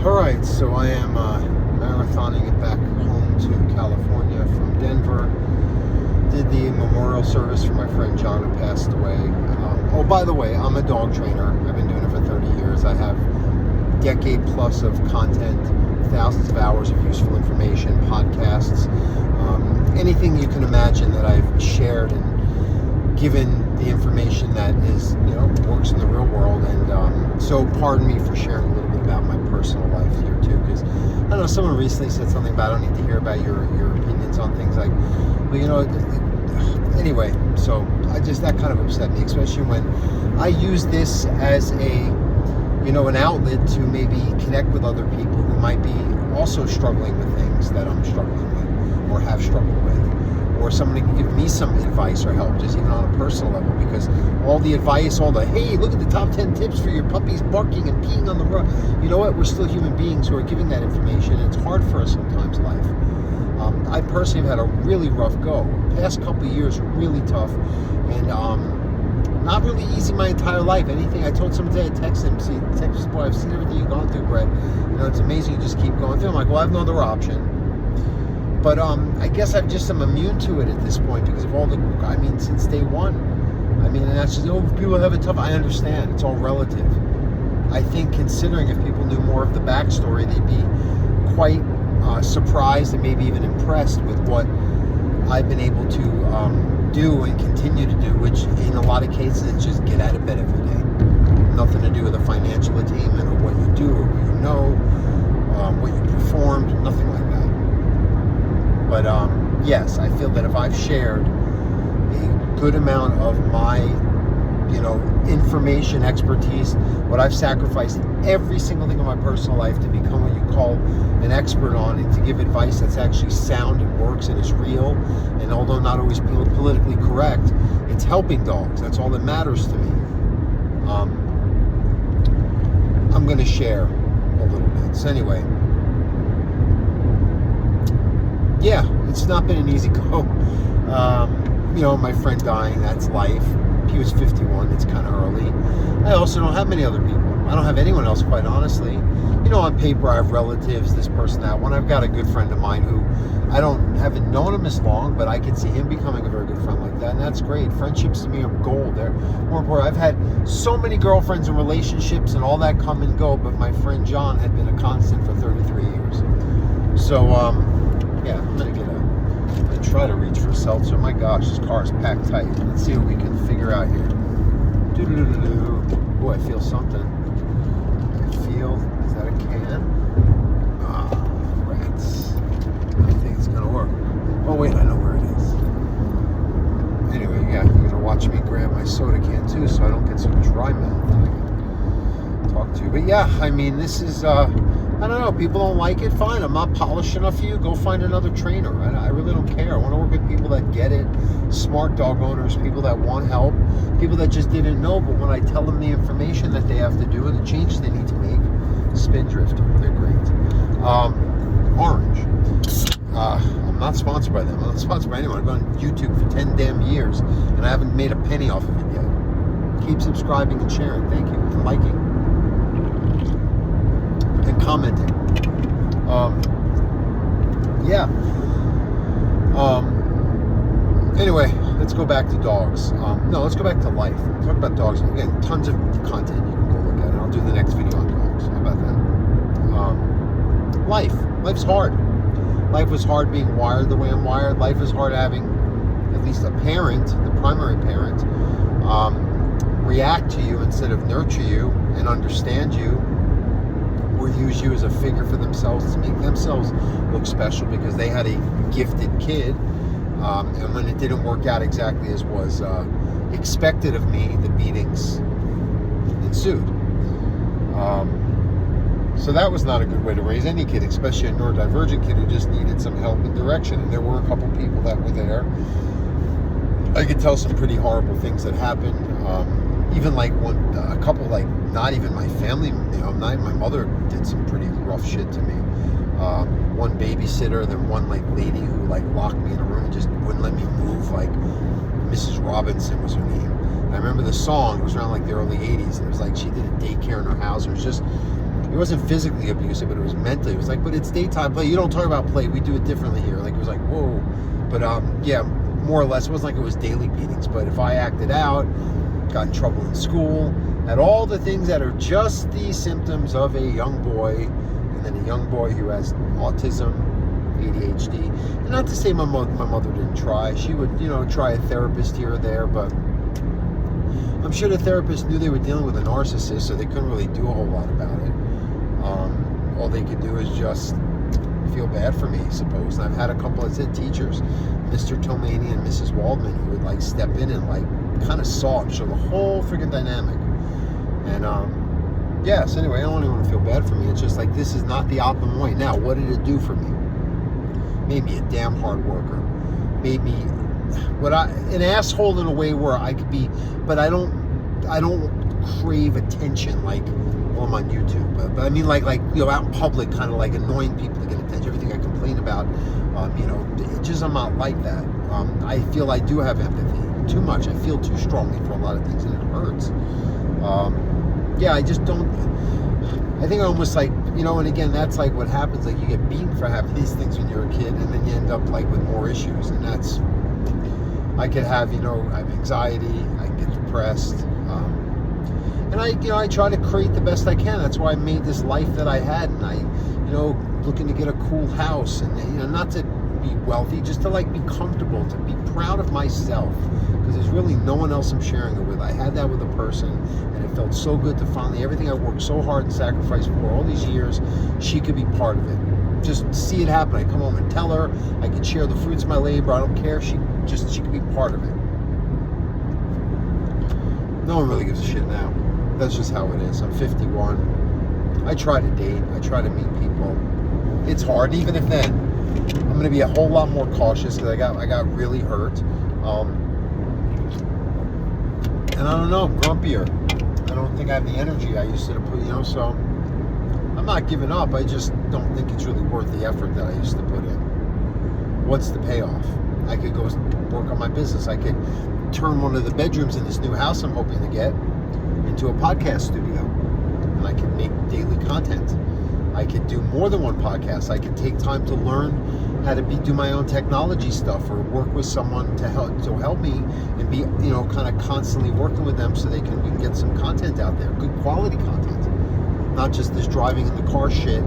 Alright, so I am marathoning it back home to California from Denver. Did the memorial service for my friend John who passed away. Oh, by the way, I'm a dog trainer. I've been doing it for 30 years. I have a decade plus of content, thousands of hours of useful information, podcasts, anything you can imagine that I've shared and given the information that is, works in the real world. And so pardon me for sharing a little bit about my personal life here too, because I know someone recently said something about I don't need to hear about your opinions on things like, anyway, so that kind of upset me, especially when I use this as an outlet to maybe connect with other people who might be also struggling with things that I'm struggling with or have struggled with, or somebody can give me some advice or help, just even on a personal level, because all the advice, hey, look at the top 10 tips for your puppies barking and peeing on the rug. You know what? We're still human beings who are giving that information, and it's hard for us sometimes in life. I personally have had a really rough go. The past couple of years were really tough, and not really easy my entire life. Anything I told somebody, I texted him, boy, I've seen everything you've gone through, Brett. It's amazing you just keep going through. I'm like, well, I have no other option. But I guess I'm immune to it at this point because of since day one. And that's just, people have it tough. I understand. It's all relative. I think considering if people knew more of the backstory, they'd be quite surprised and maybe even impressed with what I've been able to do and continue to do, which in a lot of cases is just get out of bed every day. Nothing to do with a financial attainment or what you do or what you know, what you performed, nothing like that. But yes, I feel that if I've shared a good amount of my, information, expertise, what I've sacrificed every single thing in my personal life to become what you call an expert on, and to give advice that's actually sound and works and is real, and although not always politically correct, it's helping dogs. That's all that matters to me. I'm going to share a little bit. So anyway, yeah, it's not been an easy go. My friend dying, that's life. He was 51, it's kind of early. I also don't have many other people. I don't have anyone else, quite honestly. On paper, I have relatives, this person, that one. I've got a good friend of mine who haven't known him as long, but I can see him becoming a very good friend like that, and that's great. Friendships to me are gold. They're more important. I've had so many girlfriends and relationships and all that come and go, but my friend John had been a constant for 33 years. So, yeah, I'm going to try to reach for a seltzer. My gosh, this car is packed tight. Let's see what we can figure out here. Oh, I feel something. Is that a can? Rats. I don't think it's gonna work. Oh wait, I know where it is. Anyway, yeah, you're gonna watch me grab my soda can too, so I don't get some dry mouth that I can talk to. But yeah, this is I don't know, people don't like it, fine. I'm not polished enough for you. Go find another trainer. I really don't care. I want to work with people that get it, smart dog owners, people that want help, people that just didn't know, but when I tell them the information that they have to do and the changes they need to make, Spindrifter, they're great. Orange. I'm not sponsored by them. I'm not sponsored by anyone. I've been on YouTube for 10 damn years, and I haven't made a penny off of it yet. Keep subscribing and sharing. Thank you. And liking. And commenting. Anyway, let's go back to dogs. Let's go back to life. Talk about dogs. Again, tons of content you can go look at. And I'll do the next video on dogs. How about that? Life's hard. Life was hard being wired the way I'm wired. Life is hard having at least a parent, the primary parent, react to you instead of nurture you and understand you, or use you as a figure for themselves to make themselves look special because they had a gifted kid, and when it didn't work out exactly as was expected of me, the beatings ensued. So that was not a good way to raise any kid, especially a neurodivergent kid who just needed some help and direction. And there were a couple people that were there. I could tell some pretty horrible things that happened. Even a couple, not even my family, not my mother did some pretty rough shit to me. One babysitter, then one lady who locked me in a room and just wouldn't let me move. Mrs. Robinson was her name. I remember the song. It was around the early '80s. And it was she did a daycare in her house. It It wasn't physically abusive, but it was mentally. It was like, but it's daytime play. You don't talk about play. We do it differently here. Like, it was like, whoa. But yeah, more or less, it wasn't like it was daily beatings. But if I acted out, got in trouble in school, had all the things that are just the symptoms of a young boy, and then a young boy who has autism, ADHD. And not to say my mother didn't try. She would, try a therapist here or there, but I'm sure the therapist knew they were dealing with a narcissist, so they couldn't really do a whole lot about it. All they could do is just feel bad for me, I suppose. And I've had a couple of teachers, Mr. Tomani and Mrs. Waldman, who would like step in and like kind of saw and show the whole freaking dynamic. And so anyway, I don't want anyone to feel bad for me. It's just like, this is not the optimum way. Now, what did it do for me? Made me a damn hard worker. Made me an asshole in a way where I could be, but I don't crave attention like I'm on YouTube. But I mean, like out in public, kind of like annoying people to get attention. Everything I complain about, it just, I'm not like that. I feel I do have empathy too much. I feel too strongly for a lot of things, and it hurts. I just don't. I think I almost like, and again, that's like what happens. Like, you get beaten for having these things when you're a kid, and then you end up like with more issues, and that's. I could have, I have anxiety. I get depressed. And I try to create the best I can. That's why I made this life that I had, and I, looking to get a cool house, and not to be wealthy, just to like be comfortable, to be proud of myself, because there's really no one else I'm sharing it with. I had that with a person, and it felt so good to finally, everything I worked so hard and sacrificed for all these years, she could be part of it. Just see it happen. I come home and tell her, I can share the fruits of my labor. I don't care. She could be part of it. No one really gives a shit now. That's just how it is. I'm 51. I try to date. I try to meet people. It's hard. Even if then, I'm going to be a whole lot more cautious, because I got really hurt. And I don't know, I'm grumpier. I don't think I have the energy I used to put, so I'm not giving up. I just don't think it's really worth the effort that I used to put in. What's the payoff? I could go work on my business. I could turn one of the bedrooms in this new house I'm hoping to get into a podcast studio, and I could make daily content. I could do more than one podcast. I could take time to learn how to do my own technology stuff, or work with someone to help me, and be kind of constantly working with them so we can get some content out there, good quality content, not just this driving in the car shit,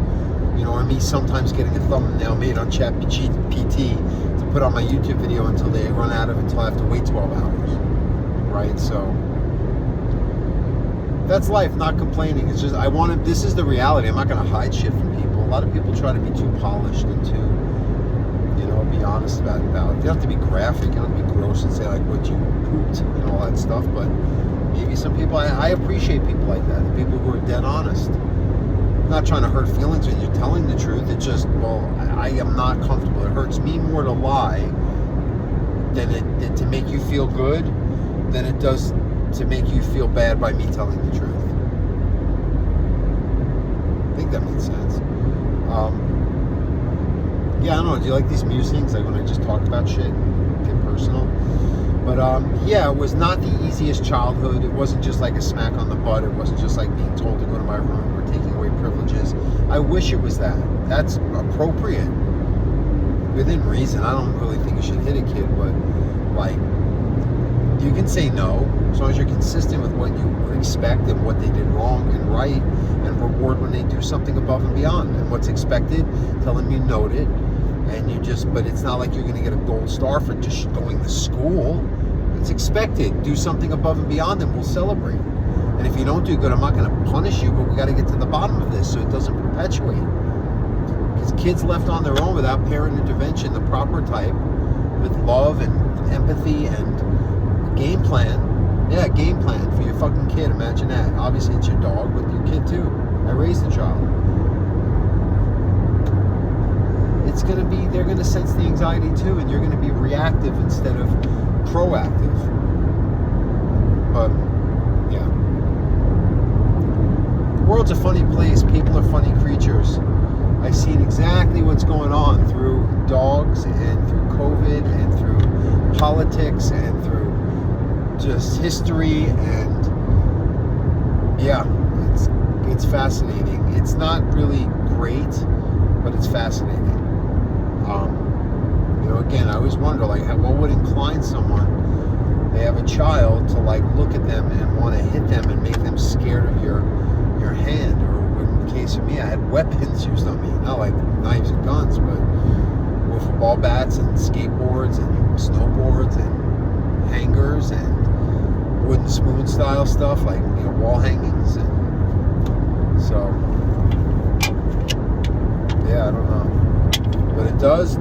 or me sometimes getting a thumbnail made on ChatGPT to put on my YouTube video until they run out of it, until I have to wait 12 hours, right? So that's life, not complaining. It's just, this is the reality. I'm not going to hide shit from people. A lot of people try to be too polished and too, be honest about it. You don't have to be graphic. You don't have to be gross and say like what you pooped and all that stuff. But maybe some people, I appreciate people like that. The people who are dead honest. I'm not trying to hurt feelings when you're telling the truth. It's just, I am not comfortable. It hurts me more to lie than to make you feel good than it does to make you feel bad by me telling the truth. I think that makes sense. I don't know. Do you like these musings? Like when I just talk about shit, get personal. But it was not the easiest childhood. It wasn't just like a smack on the butt. It wasn't just like being told to go to my room or taking away privileges. I wish it was that. That's appropriate within reason. I don't really think you should hit a kid, but like, you can say no as long as you're consistent with what you expect and what they did wrong and right, and reward when they do something above and beyond. And what's expected, tell them you note it, and but it's not like you're going to get a gold star for just going to school. It's expected. Do something above and beyond, and we'll celebrate. And if you don't do good, I'm not going to punish you, but we got to get to the bottom of this so it doesn't perpetuate. Because kids left on their own without parent intervention, the proper type, with love and empathy and game plan. Yeah, game plan for your fucking kid. Imagine that. Obviously, it's your dog, but your kid too. I raised a child. They're going to sense the anxiety too, and you're going to be reactive instead of proactive. But, yeah. The world's a funny place. People are funny creatures. I've seen exactly what's going on through dogs and through COVID and through politics and through just history, and yeah, it's fascinating. It's not really great, but it's fascinating. Again, I always wonder, like, what would incline someone, they have a child, to like look at them and want to hit them and make them scared of your hand, or in the case of me, I had weapons used on me, not like knives and guns, but wiffle ball bats and skateboards and snowboards and hangers and wooden spoon style stuff, like wall hangings, and so yeah, I don't know, but it does.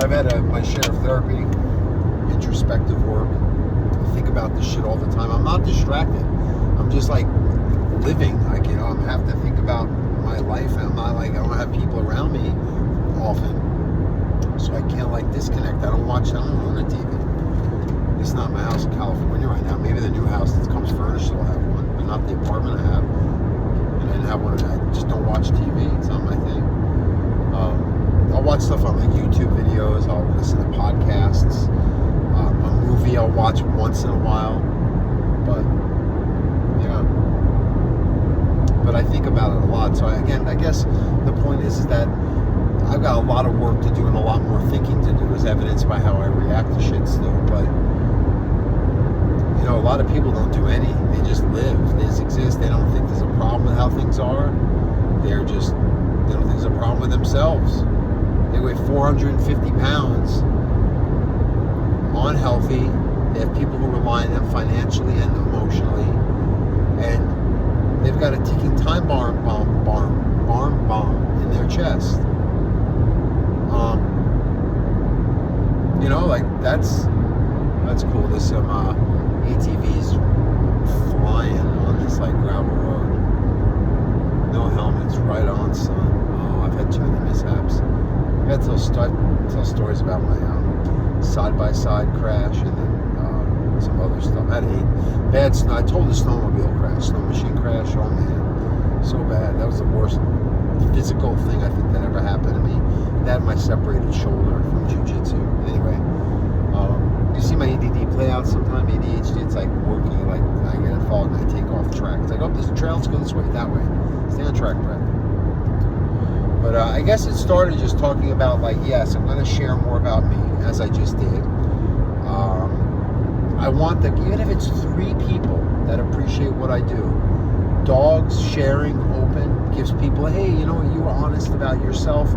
I've had my share of therapy, introspective work. I think about this shit all the time. I'm not distracted. I'm just like living. I have to think about my life, and I'm not like, I don't have people around me often, so I can't like disconnect. I don't own a TV. It's not my house in California right now. Maybe the new house that comes furnished will have one, but not the apartment I have. And I didn't have one. I just don't watch TV. It's not my thing. I'll watch stuff on like YouTube videos. I'll listen to podcasts. A movie I'll watch once in a while. But yeah. But I think about it a lot. So I guess the point is that I've got a lot of work to do and a lot more thinking to do, as evidenced by how I react to shit still. But a lot of people don't do any. They just live. They just exist. They don't think there's a problem with how things are. They don't think there's a problem with themselves. They weigh 450 pounds, unhealthy. They have people who rely on them financially and emotionally, and they've got a ticking time bomb in their chest. Like that's cool. There's some ATVs flying on this like gravel road. No helmets, right on, son. Oh, I've had too many mishaps. I tell stories about my side-by-side crash, and then some other stuff. I had bad snow. I told the snowmobile crash, snow machine crash. Oh man, so bad. That was the worst physical thing I think that ever happened to me. That and my separated shoulder from jiu-jitsu. Anyway, you see my ADD play out sometime. ADHD, it's like working. Like I get a thought and I take off track. It's like, oh, there's a trail. Let's go this way, that way. Stay on track, Brett. But I guess it started just talking about, like, yes, I'm going to share more about me, as I just did. I want even if it's 3 people that appreciate what I do. Dogs sharing open gives people, hey, you were honest about yourself.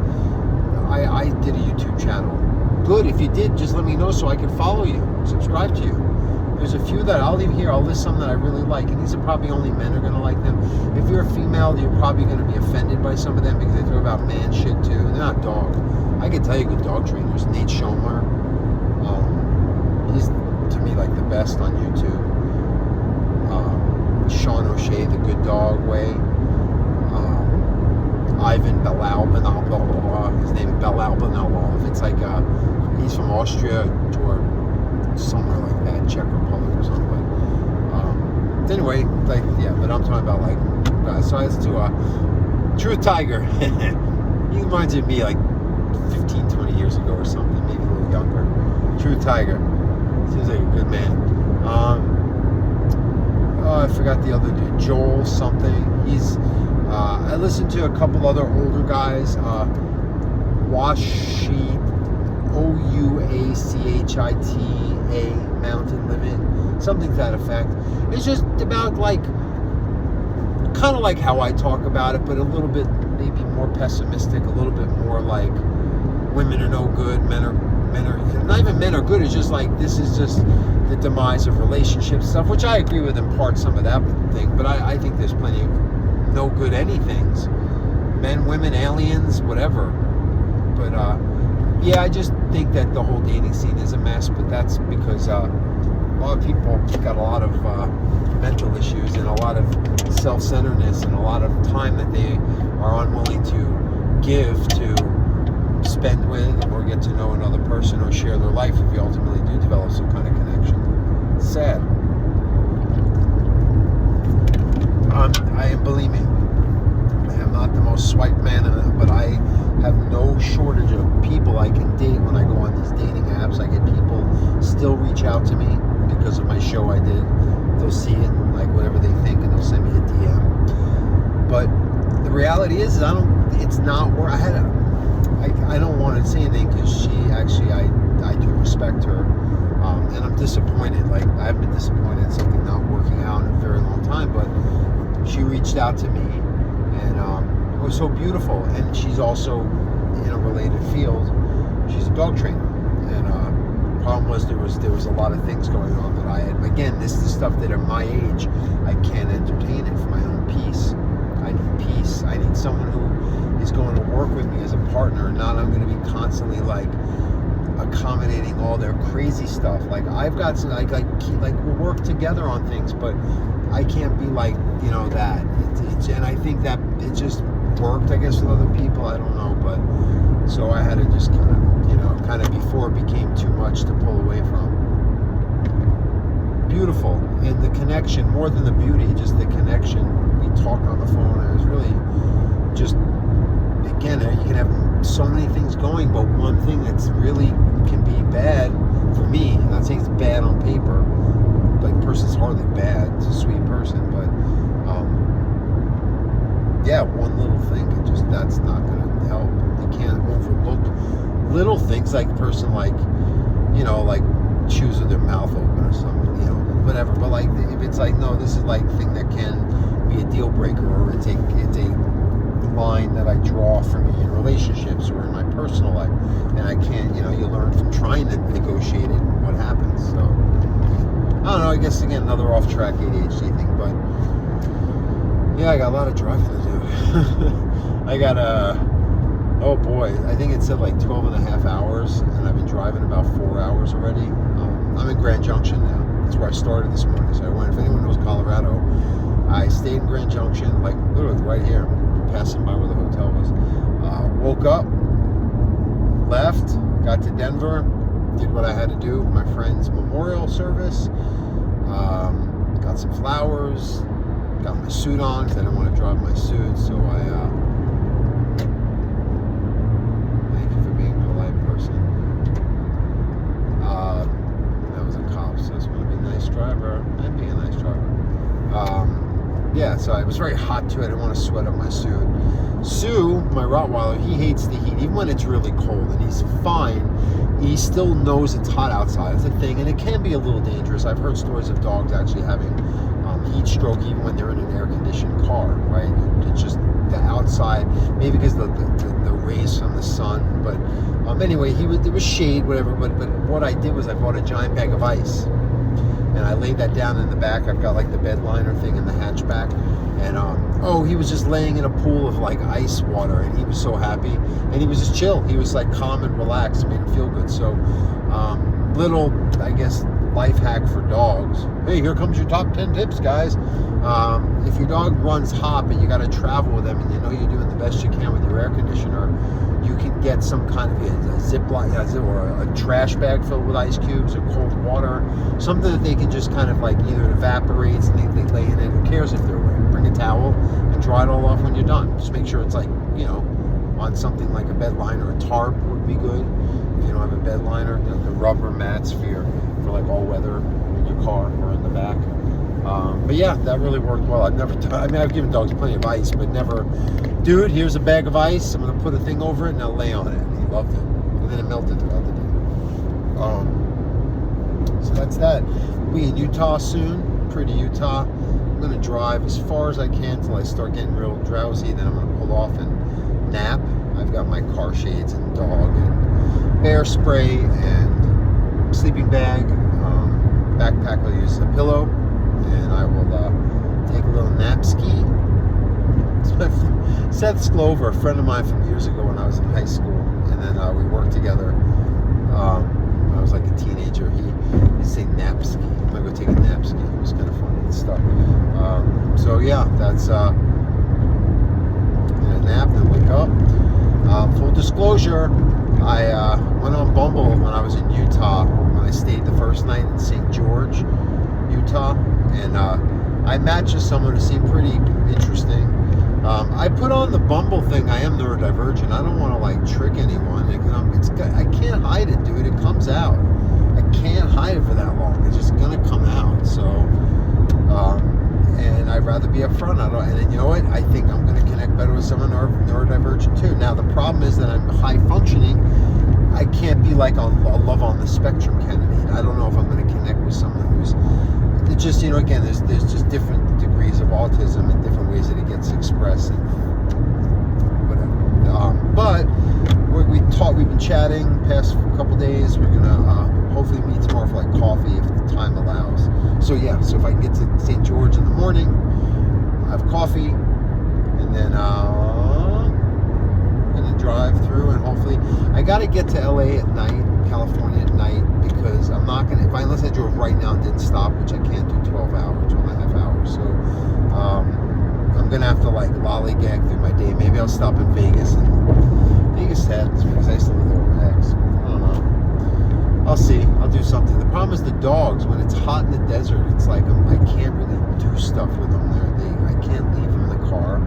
I did a YouTube channel. Good, if you did, just let me know so I can follow you, subscribe to you. There's a few that I'll leave here. I'll list some that I really like, and these are probably only men are going to like them. If you're a female, you're probably going to be offended by some of them because they talk about man shit too. They're not dog. I can tell you good dog trainers. Nate Schomer, he's to me like the best on YouTube. Sean O'Shea, the Good Dog Way. Ivan Belalbanov, his name is Belalbanov. It's like he's from Austria or somewhere like that, Czech Republic or something. But anyway, like but I'm talking about like so I listen to Truth Tiger. He reminds me of me like 15, 20 years ago or something, maybe a little younger. Truth Tiger. Seems like a good man. I forgot the other dude, Joel something. He's I listened to a couple other older guys. Ouachita, Ouachita, Mountain Living, something to that effect. It's just about like, kind of like how I talk about it, but a little bit maybe more pessimistic, a little bit more like women are no good, men are not even men are good. It's just like, this is just the demise of relationships stuff, which I agree with in part, some of that thing, but I think there's plenty of no good anythings, men, women, aliens, whatever. But yeah, I just think that the whole dating scene is a mess, but that's because a lot of people got a lot of mental issues and a lot of self-centeredness and a lot of time that they are unwilling to give to spend with or get to know another person or share their life if you ultimately do develop some kind of connection. It's sad. Believe me, I am not the most swiped man, but I have no shortage of people I can date when I go on these dating apps. I get people still reach out to me because of my show I did. They'll see it and like whatever they think, and they'll send me a DM. But the reality is, it's not where I don't want to say anything because she actually, I do respect her. And I'm disappointed. Like, I've been disappointed in something not working out in a very long time, but she reached out to me, and it was so beautiful. And she's also in a related field. She's a dog trainer, and problem was there was a lot of things going on that I had. Again, this is stuff that at my age I can't entertain it for my own peace. I need peace. I need someone who is going to work with me as a partner, not I'm going to be constantly like accommodating all their crazy stuff. Like, I've got some, like we'll work together on things, but I can't be like, that. And I think that it just worked, I guess, with other people. I don't know, but so I had to just kind of before it became too much to pull away from. Beautiful, and the connection more than the beauty, just the connection. We talked on the phone. And it was really just, again, you can have so many things going, but one thing that's really can be bad for me, I'm not saying it's bad on paper, like, person's hardly bad, it's a sweet person, but yeah, one little thing, that's not going to help. You can't overlook little things, like a person like chews with their mouth open or something, whatever, but like, if it's like, no, this is like a thing that can be a deal breaker, or it's a line that I draw for me in relationships or in my personal life, and I can't, you learn from trying to negotiate it, what happens. So I don't know, I guess, again, another off track ADHD thing, but yeah, I got a lot of driving to do. I got oh boy, I think it said like 12 and a half hours, and I've been driving about 4 hours already. I'm in Grand Junction now. That's where I started this morning. So I went, if anyone knows Colorado, I stayed in Grand Junction, like literally right here, passing by where the hotel was. Woke up, left, got to Denver, did what I had to do, my friend's memorial service, got some flowers, got my suit on because I didn't want to drive my suit, so thank you for being a polite person. That was a cop, so it's going to be a nice driver. I'd be a nice driver. Yeah, so it was very hot too. I didn't want to sweat up my suit. Sue, my Rottweiler, he hates the heat. Even when it's really cold, and he's fine, he still knows it's hot outside. It's a thing, and it can be a little dangerous. I've heard stories of dogs actually having heat stroke even when they're in an air-conditioned car, right? It's just the outside, maybe because the rays from the sun. But anyway, there was shade, whatever. But what I did was I bought a giant bag of ice, and I laid that down in the back. I've got like the bed liner thing in the hatchback, and he was just laying in a pool of like ice water, and he was so happy, and he was just chill. He was like calm and relaxed. It made him feel good. So little, I guess, life hack for dogs. Hey, here comes your top 10 tips, guys. If your dog runs hot and you got to travel with them, and you're doing the best you can with your air conditioner, you can get some kind of a Ziploc or a trash bag filled with ice cubes or cold water, something that they can just kind of like either evaporates and they lay in it. Who cares if they're wet? Bring a towel and dry it all off when you're done. Just make sure it's like, on something like a bed liner. A tarp would be good if you don't have a bed liner. The rubber mats for like all weather in your car or in the back. But yeah, that really worked well. I've given dogs plenty of ice, but never, dude, here's a bag of ice. I'm going to put a thing over it and I'll lay on it. He loved it. And then it melted throughout the day. So that's that. We in Utah soon. Pretty Utah. I'm going to drive as far as I can until I start getting real drowsy. Then I'm going to pull off and nap. I've got my car shades and dog and bear spray and sleeping bag. Backpack I'll use as a pillow, and I will take a little nap ski. Seth Sklover, a friend of mine from years ago when I was in high school, and then we worked together. I was like a teenager. He'd say nap ski. I'm gonna go take a nap ski. It was kind of funny and stuff. So yeah, that's gonna nap and wake up. Full disclosure, I went on Bumble when I was in Utah. I stayed the first night in St. George, Utah, and I matched with someone who seemed pretty interesting. I put on the Bumble thing. I am neurodivergent. I don't want to like trick anyone. I can't hide it, dude. It comes out. I can't hide it for that long. It's just gonna come out. So and I'd rather be upfront. And then, you know what? I think I'm going to connect better with someone neurodivergent too. Now, the problem is that I'm high functioning. I can't be like a love on the spectrum candidate. I don't know if I'm going to connect with someone who's just, again, there's just different degrees of autism and different ways that it gets expressed and whatever. But we've been chatting past couple days. We're gonna hopefully meet tomorrow for like coffee if the time allows. So if I can get to St. George in the morning, I'll have coffee, and then I'm gonna drive through, and hopefully I gotta get to LA at night, California at night, because I'm not gonna, unless I drove right now and didn't stop, which I can't do 12 and a half hours. So I'm gonna have to like lollygag through my day. Maybe I'll stop in Vegas heads, because I used to live there with X. I don't know. I'll see. I'll do something. The problem is the dogs. When it's hot in the desert, it's like I can't really do stuff with them there. I can't leave them in the car.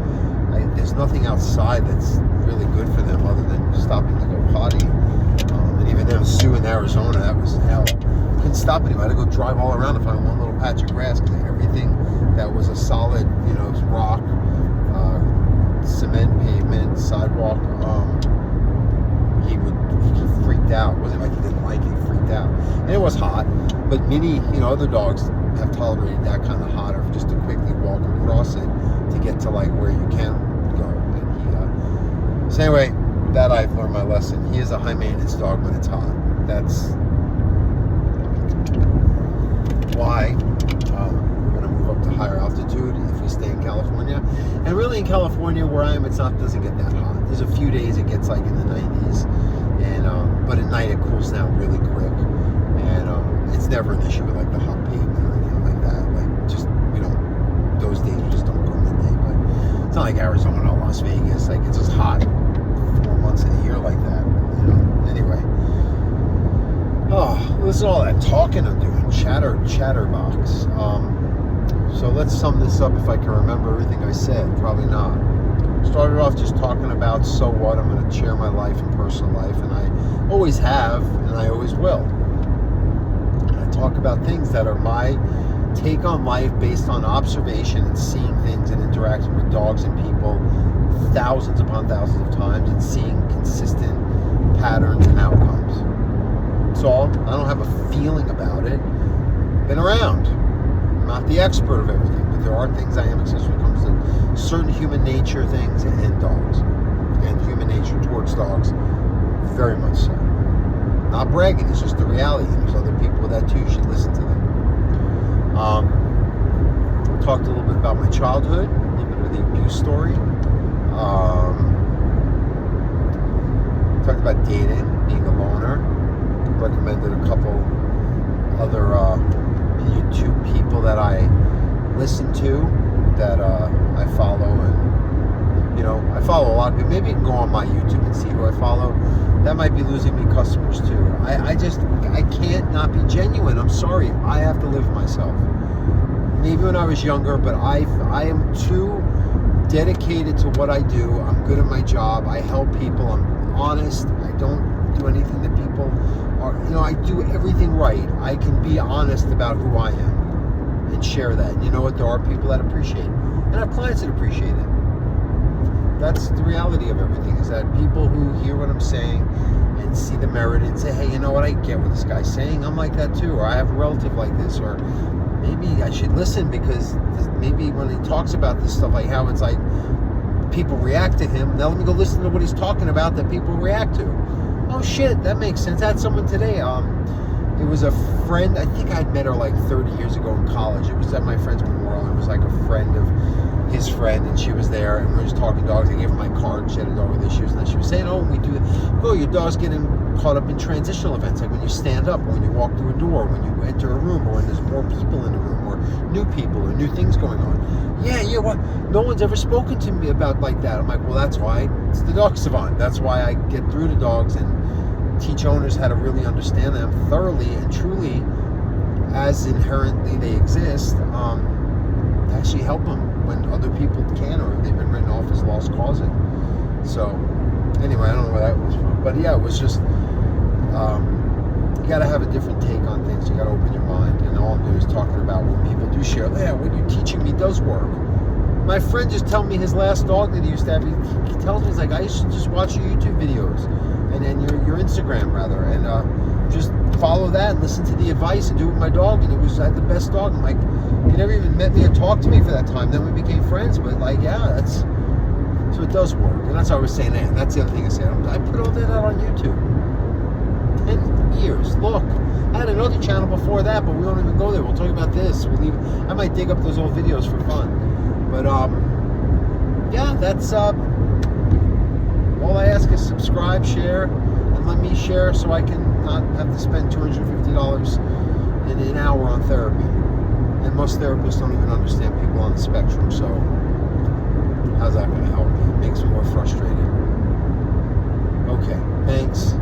There's nothing outside that's really good for them other than stopping to go potty. And even then, Sue in Arizona, that was hell. Couldn't stop anyway. I had to go drive all around to find one little patch of grass, because everything that was a solid, rock, cement pavement, sidewalk, he freaked out. It wasn't like he didn't like it, he freaked out. And it was hot, but many, other dogs have tolerated that kind of hot, or just to quickly walk across it to get to like where you can go. And so anyway, that I've learned my lesson. He is a high maintenance dog when it's hot. That's why we're going to move up to higher altitude if we stay in California. And really in California where I am, doesn't get that hot. There's a few days it gets like in the 90s, and but at night it cools down really quick, and it's never an issue with like the hot pavement or anything like that. Like those days we just don't go midday. But it's not like Arizona or Las Vegas. Like it's just hot 4 months in a year like that. Anyway. Oh, listen to all that talking I'm doing. Chatterbox. So let's sum this up if I can remember everything I said. Probably not. Started off just talking about so what. I'm going to share my life and personal life, and I always have, and I always will. And I talk about things that are my take on life based on observation and seeing things and interacting with dogs and people thousands upon thousands of times and seeing consistent patterns and outcomes. That's all. I don't have a feeling about it. Been around. I'm not the expert of everything, but there are things I am, especially when it comes to certain human nature things and dogs. And human nature towards dogs, very much so. Not bragging, it's just the reality. And there's other people with that too. You should listen to them. Talked a little bit about my childhood, a little bit of the abuse story. Talked about dating, being a loner. Recommended a couple other YouTube people that I listen to, that I follow, and I follow a lot of people. Maybe you can go on my YouTube and see who I follow. That might be losing me customers too. I can't not be genuine. I'm sorry. I have to live myself. Maybe when I was younger, but I am too dedicated to what I do. I'm good at my job. I help people. I'm honest. I don't do anything that people are, I do everything right. I can be honest about who I am and share that. And you know what? There are people that appreciate it, and I have clients that appreciate it. That's the reality of everything, is that people who hear what I'm saying and see the merit and say, hey, you know what? I get what this guy's saying. I'm like that too. Or I have a relative like this. Or maybe I should listen, because maybe when he talks about this stuff, like how it's like people react to him. Now let me go listen to what he's talking about that people react to. Oh shit, that makes sense. I had someone today. It was a friend. I think I'd met her like 30 years ago in college. It was at my friend's memorial. It was like a friend of his friend, and she was there, and we were just talking dogs. I gave her my card. She had a dog with issues, and then she was saying, "Oh, when we do it, your dog's getting caught up in transitional events, like when you stand up, or when you walk through a door, when you enter a room, or when there's more people in the room, or new people, or new things going on." Yeah, what? No one's ever spoken to me about like that. I'm like, well, that's why it's the Dog Savant. That's why I get through to dogs and teach owners how to really understand them thoroughly and truly, as inherently they exist, to actually help them when other people can, or they've been written off as lost causing. So anyway, I don't know where that was from, but yeah, it was just you got to have a different take on things. You got to open your mind, and and all I'm doing is talking about what people do share. Yeah, what you're teaching me does work. My friend just told me his last dog that he used to have. He tells me, he's like, I used to just watch your YouTube videos and your Instagram rather, and just follow that and listen to the advice and do it with my dog. And I had the best dog. I'm like, he never even met me or talked to me for that time. Then we became friends. But like, yeah, so it does work. And that's what I was saying. And that's the other thing I said. I put all that out on YouTube. 10 years. Look, I had another channel before that, but we don't even go there. We'll talk about this. I might dig up those old videos for fun. But yeah, that's all I ask is subscribe, share, and let me share so I can not have to spend $250 in an hour on therapy. And most therapists don't even understand people on the spectrum, so how's that going to help me? It makes me more frustrated. Okay, thanks.